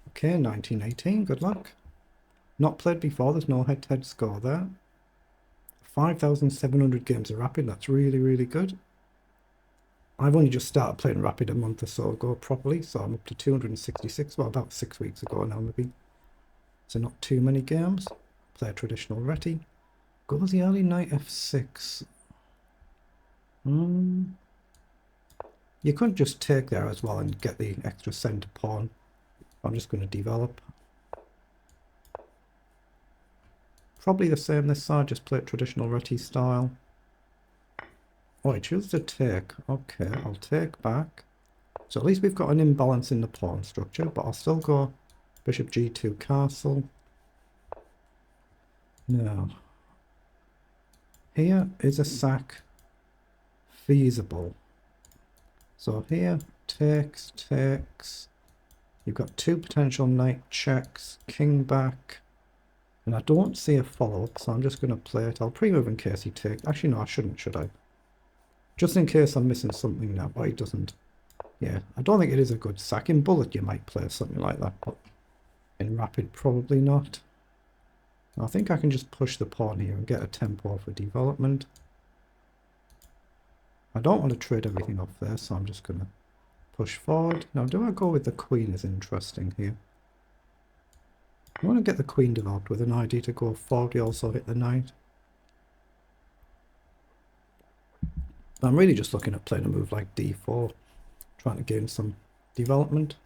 Okay, 1918, good luck. Not played before, there's no head-to-head score there. 5,700 games of Rapid, that's really, really good. I've only just started playing Rapid a month or so ago properly, so I'm up to 266, well, about 6 weeks ago now maybe. So not too many games. Play a traditional Reti. Go the early knight f6. You could just take there as well and get the extra centre pawn. I'm just going to develop. Probably the same this side, just play it traditional Reti style. Oh, I choose to take. Okay, I'll take back. So at least we've got an imbalance in the pawn structure, but I'll still go bishop g2 castle. Now, here is a sack feasible. So here, takes. You've got two potential knight checks, king back. And I don't see a follow-up, so I'm just going to play it. I'll pre-move in case he takes. Actually, no, I shouldn't, should I? Just in case I'm missing something now, but he doesn't. Yeah, I don't think it is a good sack. In bullet, you might play something like that, but in rapid, probably not. I think I can just push the pawn here and get a tempo for development. I don't want to trade everything off there, so I'm just going to push forward. Now, do I go with the queen is interesting here. I want to get the queen developed with an idea to go forward. We also hit the knight. I'm really just looking at playing a move like d4, trying to gain some development.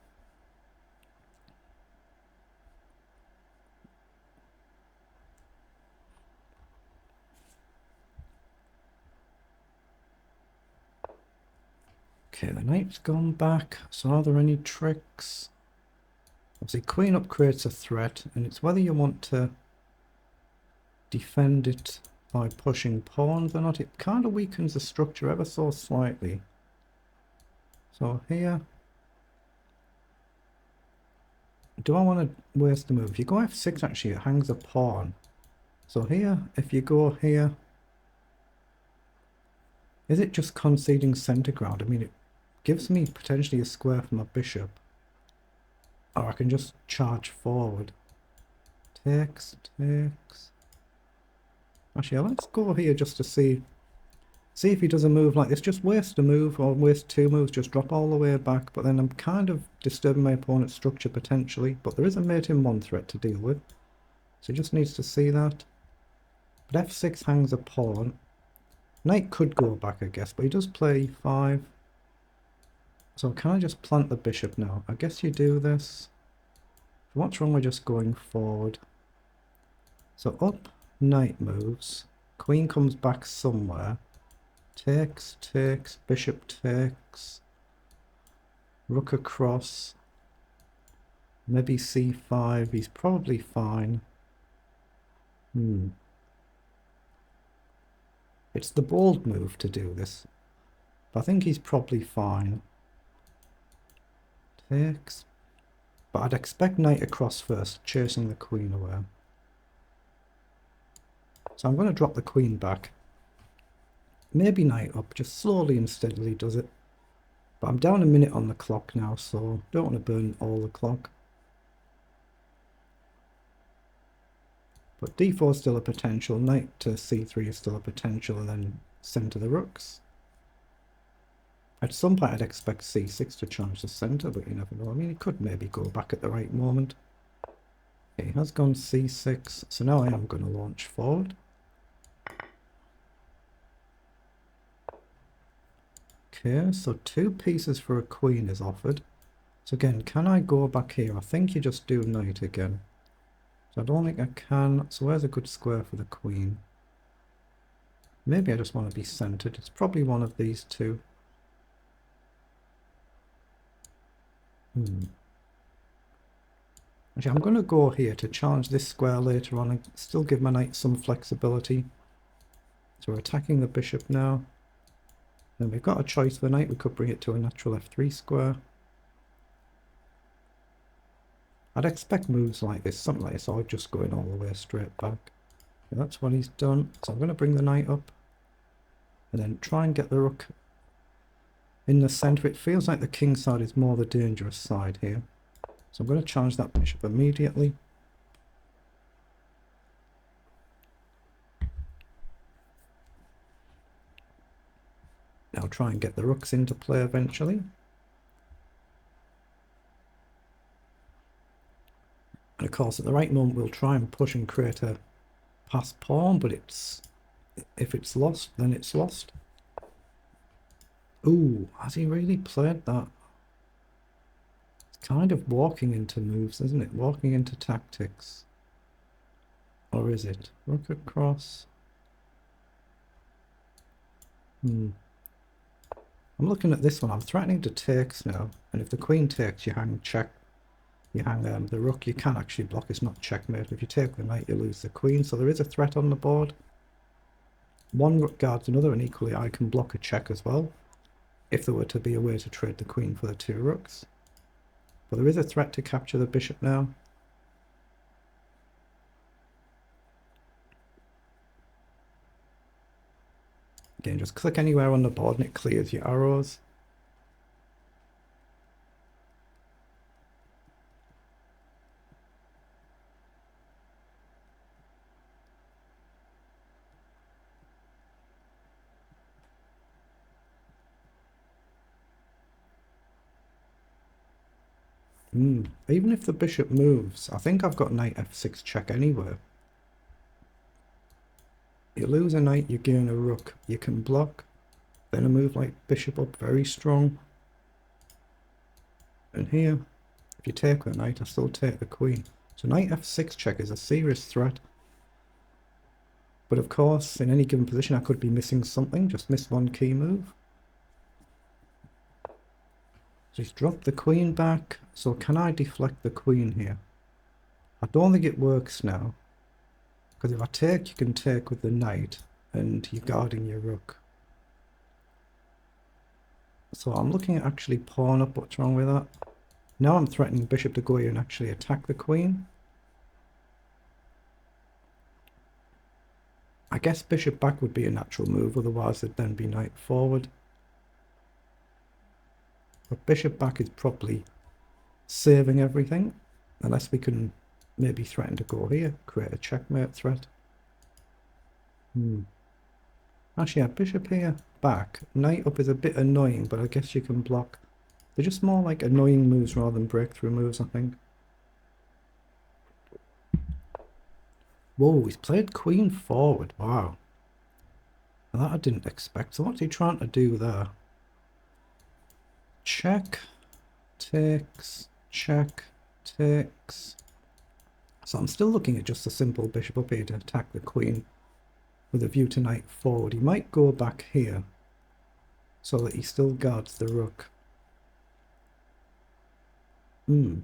Okay, the knight's gone back. So are there any tricks? Obviously, queen up creates a threat, and it's whether you want to defend it by pushing pawns or not. It kind of weakens the structure ever so slightly. So here, do I want to waste the move? If you go f6, actually, it hangs a pawn. So here, if you go here, is it just conceding center ground? I mean, it gives me potentially a square for my bishop. Or I can just charge forward. Takes. Actually, let's go here just to see if he does a move like this. Just waste a move or waste two moves, just drop all the way back. But then I'm kind of disturbing my opponent's structure potentially. But there is a mate in one threat to deal with. So he just needs to see that. But f6 hangs a pawn. Knight could go back, I guess, but he does play e5. So can I just plant the bishop now? I guess you do this. What's wrong with just going forward? So up, knight moves. Queen comes back somewhere. Takes, bishop takes. Rook across. Maybe c5. He's probably fine. It's the bold move to do this. But I think he's probably fine. Takes. But I'd expect knight across first, chasing the queen away. So I'm going to drop the queen back. Maybe knight up, just slowly and steadily does it. But I'm down a minute on the clock now, so don't want to burn all the clock. But d4 is still a potential, knight to c3 is still a potential, and then centre the rooks. At some point I'd expect c6 to challenge the centre, but you never know. I mean, he could maybe go back at the right moment. Okay, he has gone c6, so now I am going to launch forward. Okay, so two pieces for a queen is offered. So again, can I go back here? I think you just do knight again. So I don't think I can. So where's a good square for the queen? Maybe I just want to be centered. It's probably one of these two. Actually, I'm going to go here to challenge this square later on and still give my knight some flexibility. So we're attacking the bishop now. Then we've got a choice for the knight. We could bring it to a natural f3 square. I'd expect moves like this, something like this, or just going all the way straight back. Okay, that's what he's done. So I'm going to bring the knight up and then try and get the rook in the centre. It feels like the king side is more the dangerous side here. So I'm going to challenge that bishop immediately. Now try and get the rooks into play eventually. And of course at the right moment we'll try and push and create a pass pawn, but if it's lost, then it's lost. Ooh, has he really played that? It's kind of walking into moves, isn't it? Walking into tactics. Or is it? Rook across. I'm looking at this one. I'm threatening to takes now. And if the queen takes, you hang check. You hang the rook. You can actually block. It's not checkmate. If you take the knight, you lose the queen. So there is a threat on the board. One rook guards another, and equally I can block a check as well, if there were to be a way to trade the queen for the two rooks. But there is a threat to capture the bishop now. Again, just click anywhere on the board and it clears your arrows. Even if the bishop moves, I think I've got knight f6 check anyway. You lose a knight, you gain a rook. You can block. Then a move like bishop up, very strong. And here, if you take the knight, I still take the queen. So knight f6 check is a serious threat. But of course, in any given position, I could be missing something. Just miss one key move. So he's dropped the queen back. So can I deflect the queen here? I don't think it works now. Because if I take, you can take with the knight. And you're guarding your rook. So I'm looking at actually pawn up. What's wrong with that? Now I'm threatening bishop to go here and actually attack the queen. I guess bishop back would be a natural move. Otherwise it'd then be knight forward. But bishop back is probably saving everything, unless we can maybe threaten to go here, create a checkmate threat. Actually, yeah, bishop here, back. Knight up is a bit annoying, but I guess you can block. They're just more like annoying moves rather than breakthrough moves, I think. Whoa, he's played queen forward. Wow. That I didn't expect. So what's he trying to do there? Check, takes, check, takes. So I'm still looking at just a simple bishop up here to attack the queen with a view to knight forward. He might go back here so that he still guards the rook. So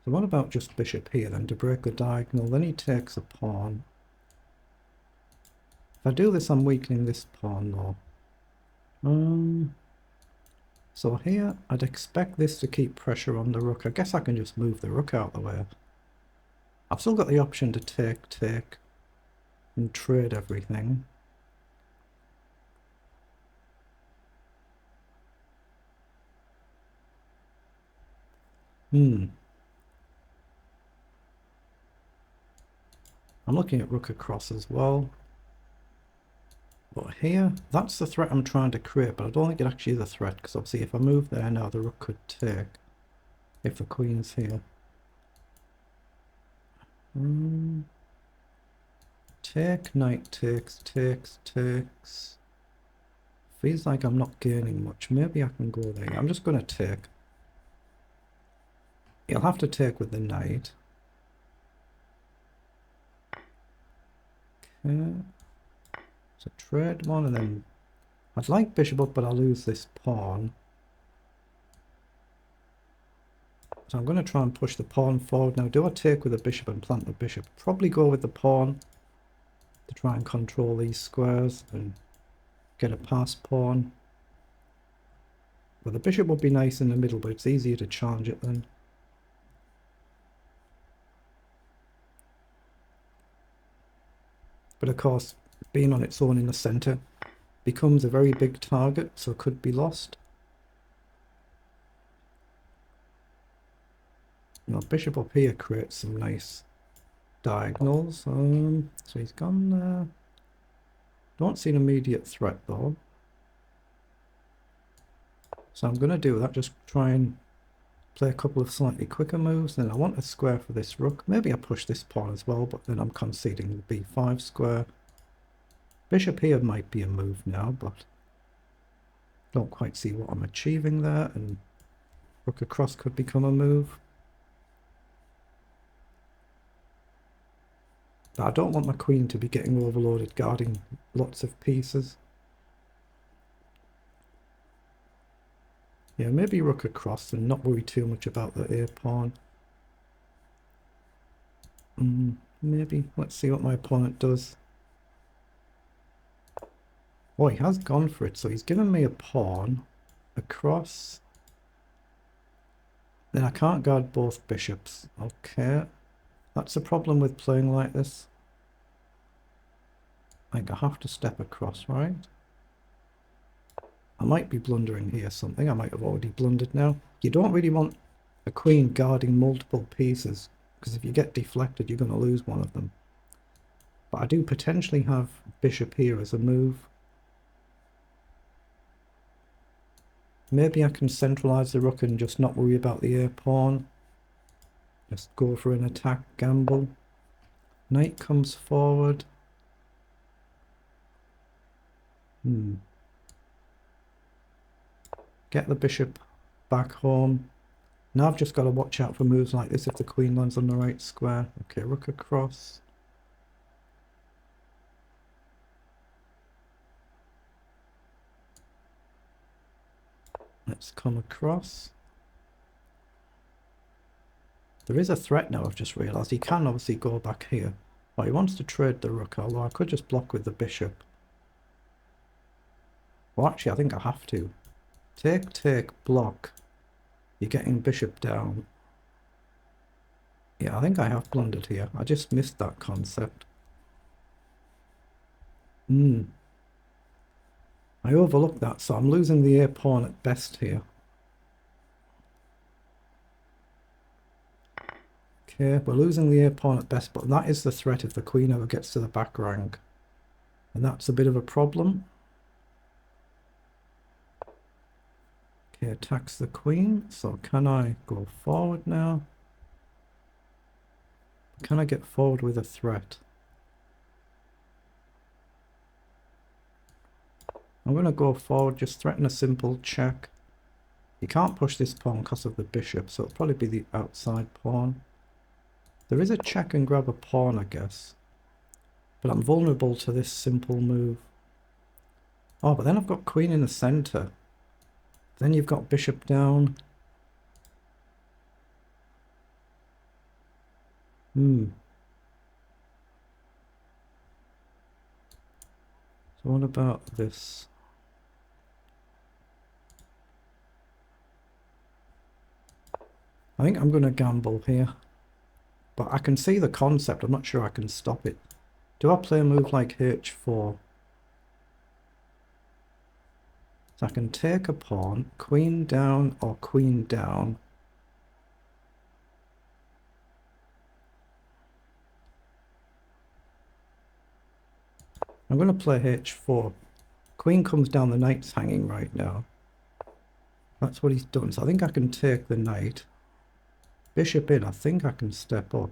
what about just bishop here then to break the diagonal? Then he takes a pawn. If I do this, I'm weakening this pawn though. So here, I'd expect this to keep pressure on the rook. I guess I can just move the rook out of the way. I've still got the option to take, and trade everything. I'm looking at rook across as well. But here, that's the threat I'm trying to create, but I don't think it actually is a threat, because obviously if I move there now, the rook could take, if the queen's here. Take, knight takes, takes. Feels like I'm not gaining much. Maybe I can go there. I'm just going to take. You'll have to take with the knight. Okay. So trade one, and then I'd like bishop up, but I'll lose this pawn. So I'm going to try and push the pawn forward. Now, do I take with the bishop and plant the bishop? Probably go with the pawn to try and control these squares and get a pass pawn. Well, the bishop would be nice in the middle, but it's easier to challenge it then. But of course, being on its own in the center becomes a very big target, so it could be lost. Now bishop up here creates some nice diagonals. So he's gone there. Don't see an immediate threat though. So I'm going to do that, just try and play a couple of slightly quicker moves. Then I want a square for this rook. Maybe I push this pawn as well, but then I'm conceding the b5 square. Bishop here might be a move now, but don't quite see what I'm achieving there, and rook across could become a move. But I don't want my queen to be getting overloaded, guarding lots of pieces. Yeah, maybe rook across and not worry too much about the a pawn. Maybe. Let's see what my opponent does. Oh, he has gone for it, so he's given me a pawn across. Then I can't guard both bishops. Okay. That's the problem with playing like this. I think I have to step across, right? I might be blundering here something. I might have already blundered now. You don't really want a queen guarding multiple pieces, because if you get deflected, you're going to lose one of them. But I do potentially have bishop here as a move. Maybe I can centralize the rook and just not worry about the a pawn. Just go for an attack gamble. Knight comes forward. Get the bishop back home. Now I've just got to watch out for moves like this if the queen lands on the right square. Okay, rook across. Let's come across. There is a threat now, I've just realised. He can obviously go back here. Well, he wants to trade the rook, although I could just block with the bishop. Well, actually, I think I have to. Take, block. You're getting bishop down. Yeah, I think I have blundered here. I just missed that concept. I overlooked that, so I'm losing the a pawn at best here. Okay, we're losing the a pawn at best, but that is the threat if the queen ever gets to the back rank. And that's a bit of a problem. Okay, attacks the queen. So can I go forward now? Can I get forward with a threat? I'm going to go forward, just threaten a simple check. You can't push this pawn because of the bishop, so it'll probably be the outside pawn. There is a check and grab a pawn, I guess. But I'm vulnerable to this simple move. Oh, but then I've got queen in the center. Then you've got bishop down. So what about this? I think I'm going to gamble here. But I can see the concept. I'm not sure I can stop it. Do I play a move like h4? So I can take a pawn, queen down or queen down. I'm going to play h4. Queen comes down, the knight's hanging right now. That's what he's done. So I think I can take the knight. Bishop in, I think I can step up.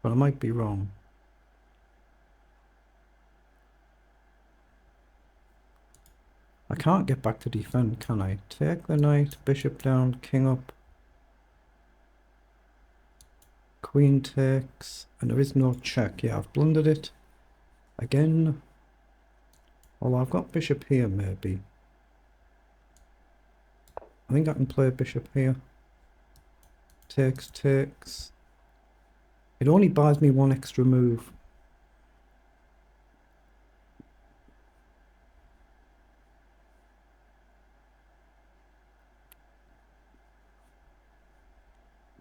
But I might be wrong. I can't get back to defend, can I? Take the knight, bishop down, king up. Queen takes, and there is no check. Yeah, I've blundered it. Again. Although I've got bishop here, maybe. I think I can play bishop here. Takes. It only buys me one extra move.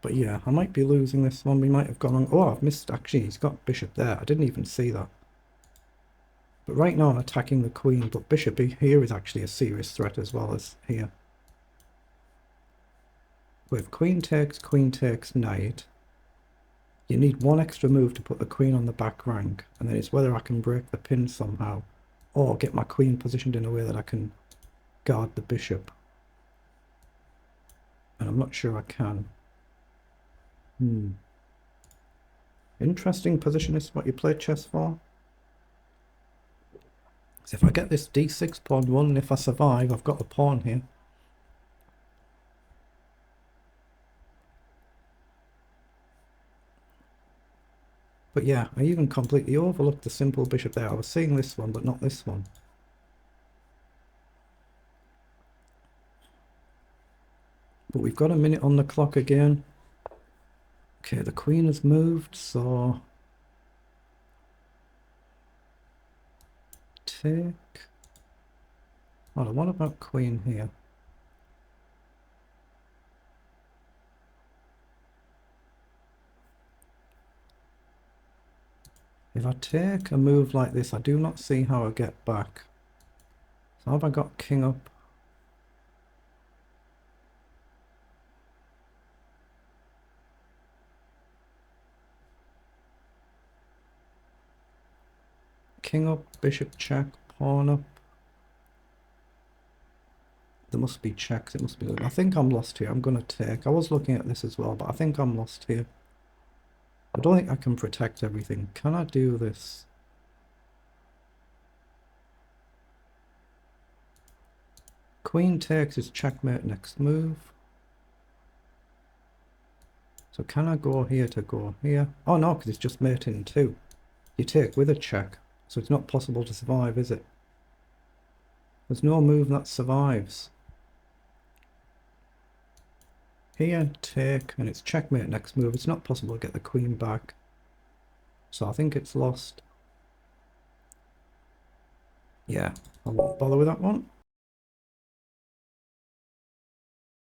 But yeah, I might be losing this one. We might have gone on. Oh, I've missed. Actually, he's got bishop there. I didn't even see that. But right now I'm attacking the queen. But bishop here is actually a serious threat as well as here. But if queen takes knight, you need one extra move to put the queen on the back rank, and then it's whether I can break the pin somehow, or get my queen positioned in a way that I can guard the bishop. And I'm not sure I can. Interesting position is what you play chess for. So if I get this d6 pawn 1, and if I survive, I've got a pawn here. But yeah, I even completely overlooked the simple bishop there. I was seeing this one, but not this one. But we've got a minute on the clock again. Okay, the queen has moved, so take. Hold on, what about queen here? If I take a move like this, I do not see how I get back. So have I got king up? King up, bishop check, pawn up. There must be checks, it must be... I think I'm lost here, I'm going to take. I was looking at this as well, but I think I'm lost here. I don't think I can protect everything. Can I do this? Queen takes is checkmate next move. So can I go here to go here? Oh no, because it's just mate in 2. You take with a check, so it's not possible to survive, is it? There's no move that survives. Here, take, and it's checkmate next move. It's not possible to get the queen back. So I think it's lost. Yeah, I won't bother with that one.